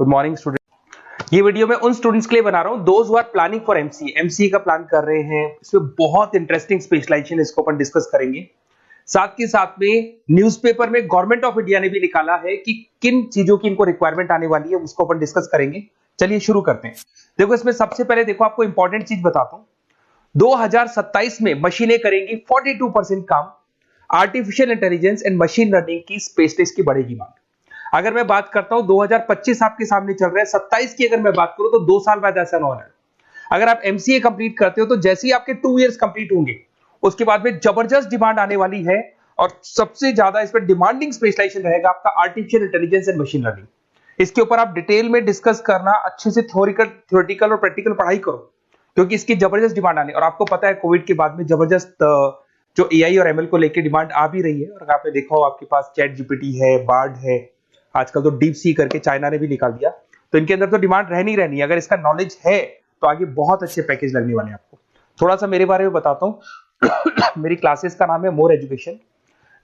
Good morning student. ये video मैं उन स्टूडेंट्स के लिए बना रहा हूं those who are planning for MCA का प्लान कर रहे हैं। इसमें बहुत इंटरेस्टिंग स्पेशलाइजेशन इसको अपन डिस्कस करेंगे। साथ के साथ में न्यूज़पेपर में गवर्नमेंट ऑफ इंडिया ने भी निकाला है कि किन चीजों की इनको रिक्वायरमेंट आने वाली है, उसको अपन डिस्कस करेंगे। चलिए शुरू करते हैं। देखो इसमें सबसे पहले देखो आपको इंपॉर्टेंट चीज बताता हूं। 2027 में मशीनें करेंगी 42% काम। Artificial intelligence and machine learning की स्पेशलिस्ट की बढ़ेगी मांग। अगर मैं बात करता हूं 2025 आपके सामने चल रहा है, 27 की अगर मैं बात करूं तो 2 साल बाद ऐसा ना हो रहा है। अगर आप एमसीए कंप्लीट करते हो तो जैसे ही आपके 2 इयर्स कंप्लीट होंगे उसके बाद में जबरदस्त डिमांड आने वाली है और सबसे ज्यादा इस पर डिमांडिंग स्पेशलाइजेशन रहेगा आपका artificial intelligence and machine learning. इसके ऊपर आप डिटेल में डिस्कस करना, अच्छे से थ्योरेटिकल और प्रैक्टिकल पढ़ाई करो क्योंकि इसकी जबरदस्त डिमांड आने। और आपको पता है कोविड के बाद में जबरदस्त जो एआई और एमएल को लेकर डिमांड आ भी रही है। और आपने देखा हो आपके पास चैट जीपीटी है, बार्ड है, आजकल तो डीप सी करके चाइना ने भी निकाल दिया। तो इनके अंदर तो डिमांड रहनी रहनी। अगर इसका नॉलेज है तो आगे बहुत अच्छे पैकेज लगने वाले हैं आपको। थोड़ा सा मेरे बारे में बताता हूँ। मेरी क्लासेस का नाम है मोर एजुकेशन।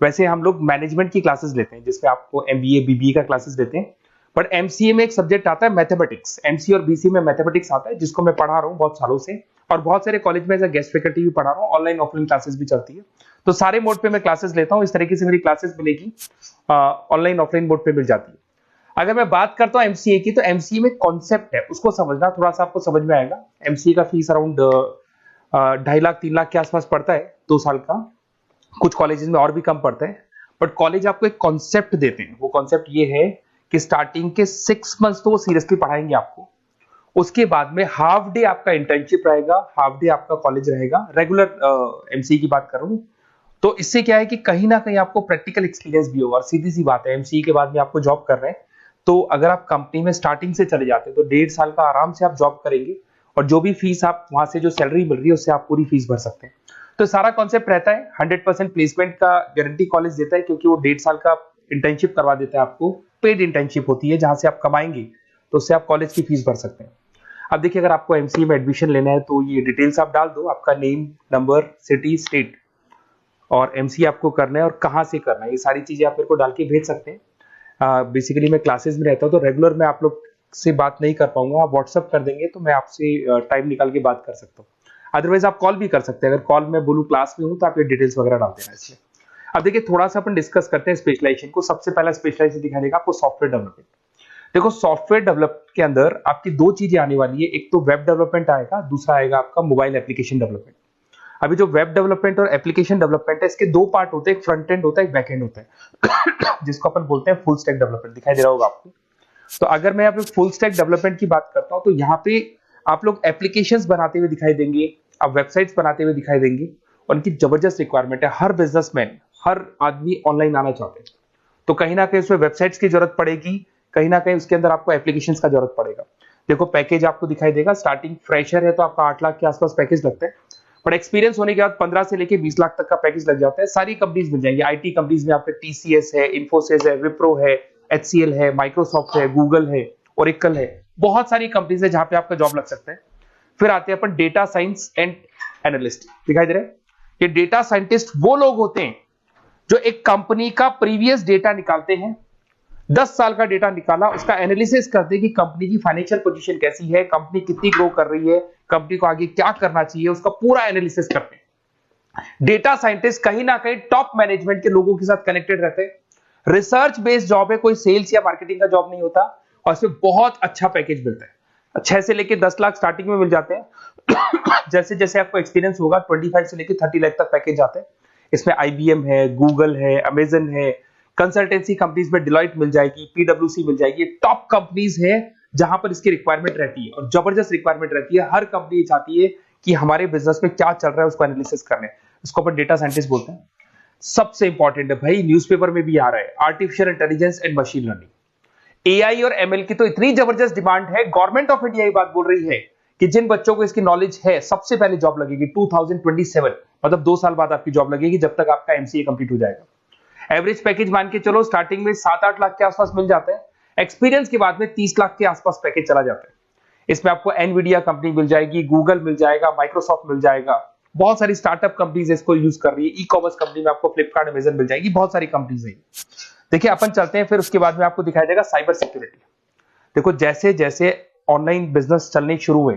वैसे हम लोग मैनेजमेंट की क्लासेस लेते हैं जिसमें आपको एमबीए बीबीए का क्लासेस देते हैं, बट एमसीए में एक सब्जेक्ट आता है मैथमेटिक्स। एमसीए और बीसीए में मैथमेटिक्स आता है जिसको मैं पढ़ा रहा हूँ बहुत सालों से और बहुत सारे कॉलेज में एज अ गेस्ट फैकल्टी भी पढ़ा रहा हूँ। ऑनलाइन ऑफलाइन क्लासेस भी चलती है, तो सारे मोड पे मैं क्लासेस लेता हूँ। इस तरीके से मेरी क्लासेस मिलेगी, ऑनलाइन ऑफलाइन मोड पे मिल जाती है। अगर मैं बात करता हूँ एमसीए की, तो एमसीए में कॉन्सेप्ट है उसको समझना, थोड़ा सा आपको समझ में आएगा। एमसीए का फीस अराउंड 2.5 लाख 3 लाख के आसपास पड़ता है 2 साल का। कुछ कॉलेजेस में और भी कम पड़ता है, बट कॉलेज आपको एक कॉन्सेप्ट देते हैं। वो कॉन्सेप्ट ये है कि स्टार्टिंग के 6 मंथ्स तो वो सीरियसली पढ़ाएंगे आपको। उसके बाद में हाफ डे आपका इंटर्नशिप रहेगा, हाफ डे आपका कॉलेज रहेगा। रेगुलर एमसीए की बात कर रहा हूं, तो इससे क्या है कि कहीं ना कहीं आपको प्रैक्टिकल एक्सपीरियंस भी होगा। और सीधी सी बात है, एमसीए के बाद में आपको जॉब कर रहे हैं तो अगर आप कंपनी में स्टार्टिंग से चले जाते हैं तो 1.5 साल का आराम से आप जॉब करेंगे और जो भी फीस आप वहां से जो सैलरी मिल रही है उससे आप पूरी फीस भर सकते हैं। तो सारा कॉन्सेप्ट रहता है। 100% प्लेसमेंट का गारंटी कॉलेज देता है क्योंकि वो 1.5 साल का इंटर्नशिप करवा देता है आपको। पेड इंटर्नशिप होती है जहां से आप कमाएंगे तो उससे आप कॉलेज की फीस भर सकते हैं। अब देखिए अगर आपको एमसीए में एडमिशन लेना है तो ये डिटेल्स आप डाल दो, आपका नेम, नंबर, सिटी, स्टेट और एमसीए आपको करना है और कहाँ से करना है, ये सारी चीजें आप मेरे को डाल के भेज सकते हैं। बेसिकली मैं क्लासेस में रहता हूँ तो रेगुलर मैं आप लोग से बात नहीं कर पाऊंगा। आप व्हाट्सअप कर देंगे तो मैं आपसे टाइम निकाल के बात कर सकता हूँ। अदरवाइज आप कॉल भी कर सकते हैं। अगर कॉल में बोलूँ क्लास में हूँ तो आप ये डिटेल्स वगैरह डाल देना इसलिए। अब देखिए थोड़ा सा अपन डिस्कस करते हैं स्पेशलाइजेशन को। सबसे पहला स्पेशलाइजेशन दिखाई देगा आपको सॉफ्टवेयर डेवलपमेंट। देखो सॉफ्टवेयर डेवलप के अंदर आपकी 2 चीजें आने वाली है। एक तो वेब डेवलपमेंट आएगा, दूसरा आएगा आपका मोबाइल एप्लीकेशन डेवलपमेंट। अभी जो वेब डेवलपमेंट और एप्लीकेशन डेवलपमेंट है इसके 2 पार्ट होते हैं, एक फ्रंट एंड होता है, एक बैक एंड होता है जिसको अपन बोलते हैं फुल स्टैक डेवलपमेंट। दिखाई दे रहा होगा आपको। तो अगर मैं यहाँ पे फुल स्टैक डेवलपमेंट की बात करता हूँ तो यहाँ पे आप लोग एप्लीकेशंस बनाते हुए दिखाई देंगे, आप वेबसाइट्स बनाते हुए दिखाई देंगे और इनकी जबरदस्त रिक्वायरमेंट है। हर बिजनेसमैन, हर आदमी ऑनलाइन आना चाहते हैं, तो कहीं ना कहीं उसमें वेबसाइट्स की जरूरत पड़ेगी, कहीं ना कहीं उसके अंदर आपको एप्लीकेशंस का जरूरत पड़ेगा। देखो पैकेज आपको दिखाई देगा, स्टार्टिंग फ्रेशर है तो आपका 8 लाख के आसपास पैकेज लगता है, बट एक्सपीरियंस होने के बाद 15 से लेके 20 लाख तक का पैकेज लग जाता है। सारी कंपनीज मिल जाएंगी। आईटी कंपनीज में आपके टीसीएस है, इन्फोसिस है, विप्रो है, एचसीएल है, माइक्रोसॉफ्ट है, गूगल है, ओरेकल है, बहुत सारी कंपनीज है जहां पे आपका जॉब लग सकता है। फिर आते हैं अपन डेटा साइंस एंड एनालिस्ट। दिखाई दे रहा है, ये डेटा साइंटिस्ट वो लोग होते हैं जो एक कंपनी का प्रीवियस डेटा निकालते हैं। 10 साल का डेटा निकाला, उसका एनालिसिस करते हैं कि कंपनी की फाइनेंशियल पोजीशन कैसी है, कंपनी कितनी ग्रो कर रही है, कंपनी को आगे क्या करना चाहिए, उसका पूरा एनालिसिस करते हैं। डेटा साइंटिस्ट कहीं ना कहीं टॉप मैनेजमेंट के लोगों के साथ कनेक्टेड रहते हैं। रिसर्च बेस्ड जॉब है, कोई सेल्स या मार्केटिंग का जॉब नहीं होता और इसमें बहुत अच्छा पैकेज मिलता है। 6 से लेके 10 लाख स्टार्टिंग में मिल जाते हैं। जैसे जैसे आपको एक्सपीरियंस होगा 25 से लेके 30 लाख तक पैकेज आते हैं। इसमें आईबीएम है, गूगल है, अमेजन है, कंसल्टेंसी कंपनीज में डिलॉयट मिल जाएगी, पीडब्ल्यूसी मिल जाएगी। टॉप कंपनीज है जहां पर इसकी रिक्वायरमेंट रहती है और जबरदस्त रिक्वायरमेंट रहती है। हर कंपनी चाहती है कि हमारे बिजनेस में क्या चल रहा है उसको एनालिसिस करने, इसको अपन डेटा साइंटिस्ट बोलते हैं। सबसे इंपॉर्टेंट है भाई, न्यूज़पेपर में भी आ रहा है, artificial intelligence and machine learning. AI और एमएल की तो इतनी जबरदस्त डिमांड है, गवर्नमेंट ऑफ इंडिया ये बात बोल रही है कि जिन बच्चों को इसकी नॉलेज है सबसे पहले जॉब लगेगी 2027, मतलब 2 साल बाद आपकी जॉब लगेगी जब तक आपका एमसीए कंप्लीट हो जाएगा। एवरेज पैकेज मान के चलो स्टार्टिंग में 7-8 लाख के आसपास मिल जाते हैं। एक्सपीरियंस के बाद में 30 लाख के आसपास पैकेज चला जाता है। इसमें आपको एनवीडिया कंपनी मिल जाएगी, गूगल मिल जाएगा, माइक्रोसॉफ्ट मिल जाएगा, बहुत सारी स्टार्टअप कंपनीज इसको यूज कर रही है। ई कॉमर्स कंपनी में आपको फ्लिपकार्ट, अमेजन मिल जाएगी, बहुत सारी कंपनीज है। देखिए अपन चलते हैं, फिर उसके बाद में आपको दिखाई देगा साइबर सिक्योरिटी। देखो जैसे जैसे ऑनलाइन बिजनेस चलने शुरू हुए,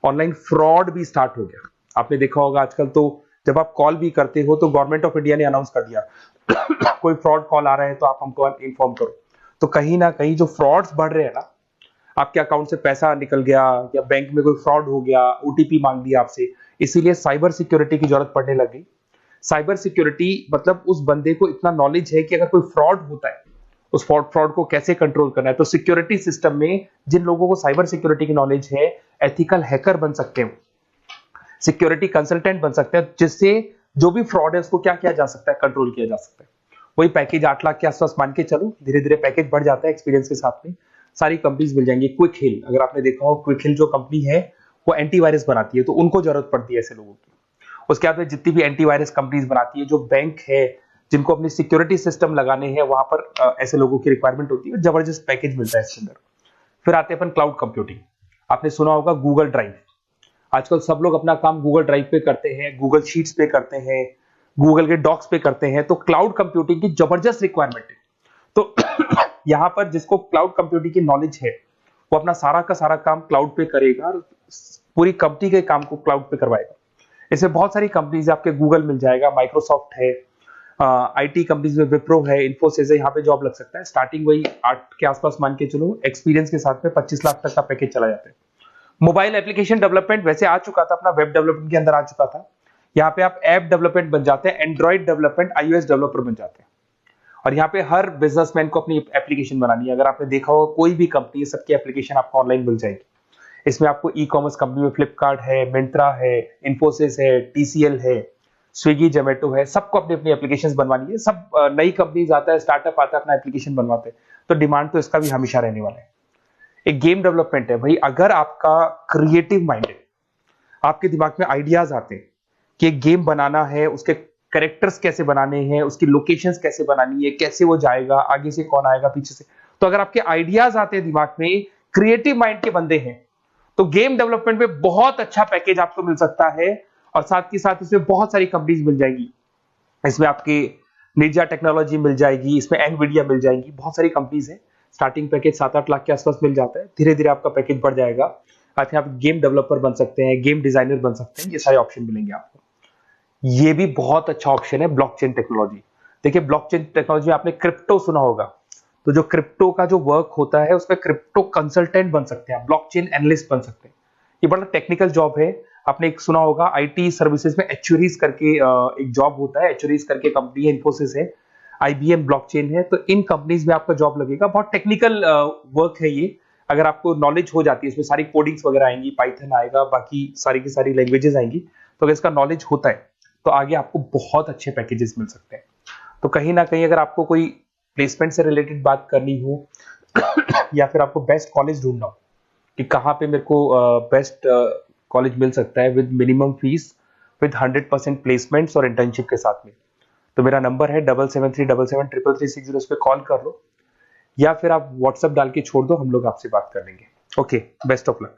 ऑनलाइन फ्रॉड भी स्टार्ट हो गया। आपने देखा होगा आजकल तो जब आप कॉल भी करते हो तो गवर्नमेंट ऑफ इंडिया ने अनाउंस कर दिया कोई फ्रॉड कॉल आ रहा है तो आप हमको इन्फॉर्म करो। तो कहीं ना कहीं जो फ्रॉड्स बढ़ रहे हैं ना, आपके अकाउंट से पैसा निकल गया या बैंक में कोई फ्रॉड हो गया, ओटीपी मांग लिया आपसे, इसीलिए साइबर सिक्योरिटी की जरूरत पड़ने लग गई। साइबर सिक्योरिटी मतलब उस बंदे को इतना नॉलेज है कि अगर कोई फ्रॉड होता है, उस फ्रॉड को कैसे कंट्रोल करना है। तो सिक्योरिटी सिस्टम में जिन लोगों को साइबर सिक्योरिटी की नॉलेज है, एथिकल हैकर बन सकते हैं, सिक्योरिटी कंसल्टेंट बन सकते हैं, जिससे जो भी फ्रॉड है उसको क्या किया जा सकता है, कंट्रोल किया जा सकता है। वही पैकेज 8 लाख के आसपास मान के चलो, धीरे धीरे पैकेज बढ़ जाता है एक्सपीरियंस के साथ में। सारी कंपनीज मिल जाएंगी। क्विक हिल, अगर आपने देखा हो, क्विक हिल जो कंपनी है वो एंटीवायरस बनाती है, तो उनको जरूरत पड़ती है ऐसे लोगों की। उसके बाद में जितनी भी एंटीवायरस कंपनीज बनाती है, जो बैंक है जिनको अपनी सिक्योरिटी सिस्टम लगाने हैं, वहां पर ऐसे लोगों की रिक्वायरमेंट होती है। जबरदस्त पैकेज मिलता है इसके अंदर। फिर आते हैं अपन क्लाउड कंप्यूटिंग। आपने सुना होगा गूगल ड्राइव। आजकल सब लोग अपना काम गूगल ड्राइव पे करते हैं, गूगल शीट्स पे करते हैं, गूगल के डॉक्स पे करते हैं। तो क्लाउड कंप्यूटिंग की जबरदस्त रिक्वायरमेंट है। तो यहां पर जिसको क्लाउड कंप्यूटिंग की नॉलेज है, वो अपना सारा का सारा काम क्लाउड पे करेगा और पूरी कंपनी के काम को क्लाउड पे करवाएगा। इसमें बहुत सारी कंपनीज है, आपके गूगल मिल जाएगा, माइक्रोसॉफ्ट है, आईटी कंपनीज में विप्रो है, इन्फोसिस है, यहाँ पे जॉब लग सकता है। स्टार्टिंग वही 8 के आसपास मान के चलो, एक्सपीरियंस के साथ में 25 लाख तक का पैकेज चला जाता है। मोबाइल एप्लीकेशन डेवलपमेंट वैसे आ चुका था, अपना वेब डेवलपमेंट के अंदर आ चुका था। यहाँ पे आप ऐप डेवलपमेंट बन जाते हैं, एंड्रॉइड डेवलपमेंट, आईओएस डेवलपर बन जाते हैं। और यहाँ पे हर बिजनेसमैन को अपनी एप्लीकेशन बनानी है। अगर आपने देखा हो कोई भी कंपनी, सबकी एप्लीकेशन आपको ऑनलाइन मिल जाएगी। इसमें आपको ई कॉमर्स कंपनी में फ्लिपकार्ट है, मिंत्रा है, इन्फोसिस है, टीसीएल है, स्विगी, जोमेटो है, सबको अपनी अपनी एप्लीकेशन बनवानी है। सब नई कंपनीज आता है, स्टार्टअप आता है, अपना एप्लीकेशन बनवाते हैं। तो डिमांड तो इसका भी हमेशा रहने वाला है। एक गेम डेवलपमेंट है भाई। अगर आपका क्रिएटिव माइंड है, आपके दिमाग में आइडियाज आते हैं कि एक गेम बनाना है, उसके कैरेक्टर्स कैसे बनाने हैं, उसकी लोकेशंस कैसे बनानी है, कैसे वो जाएगा, आगे से कौन आएगा, पीछे से, तो अगर आपके आइडियाज आते हैं दिमाग में, क्रिएटिव माइंड के बंदे हैं, तो गेम डेवलपमेंट में बहुत अच्छा पैकेज आपको मिल सकता है। और साथ के साथ इसमें बहुत सारी कंपनीज मिल जाएगी। इसमें आपकी निंजा टेक्नोलॉजी मिल जाएगी, इसमें एनवीडिया मिल जाएगी, बहुत सारी कंपनीज है। स्टार्टिंग पैकेज 7-8 लाख के आसपास मिल जाता है। धीरे धीरे आपका पैकेज बढ़ जाएगा। आप गेम डेवलपर बन सकते हैं, गेम डिजाइनर बन सकते हैं, ये सारे ऑप्शन मिलेंगे आपको। ये भी बहुत अच्छा ऑप्शन है ब्लॉकचेन टेक्नोलॉजी। देखिए ब्लॉकचेन टेक्नोलॉजी आपने क्रिप्टो सुना होगा, तो जो क्रिप्टो का जो वर्क होता है उसमें क्रिप्टो कंसल्टेंट बन सकते हैं, ब्लॉकचेन एनालिस्ट बन सकते हैं। ये बड़ा टेक्निकल जॉब है। आपने एक सुना होगा आईटी सर्विसेज में एक्चुअरीज करके एक जॉब होता है, एक्चुअरीज करके कंपनी है, इन्फोसिस है, आईबीएम ब्लॉकचेन है। तो इन कंपनीज में आपका जॉब लगेगा। बहुत टेक्निकल वर्क है ये। अगर आपको नॉलेज हो जाती है, इसमें सारी कोडिंग्स वगैरह आएंगी, पाइथन आएगा, बाकी सारी की सारी लैंग्वेजेस आएंगी। तो अगर इसका नॉलेज होता है तो आगे आपको बहुत अच्छे पैकेजेस मिल सकते हैं। तो कहीं ना कहीं अगर आपको कोई प्लेसमेंट से रिलेटेड बात करनी हो या फिर आपको बेस्ट कॉलेज ढूंढना हो कि कहाँ पे मेरे को बेस्ट कॉलेज मिल सकता है with minimum fees, with 100% placements और इंटर्नशिप के साथ में, तो मेरा नंबर है 7737733360। उस पर कॉल कर लो या फिर आप व्हाट्सएप डाल के छोड़ दो, हम लोग आपसे बात कर लेंगे। Okay, best of luck.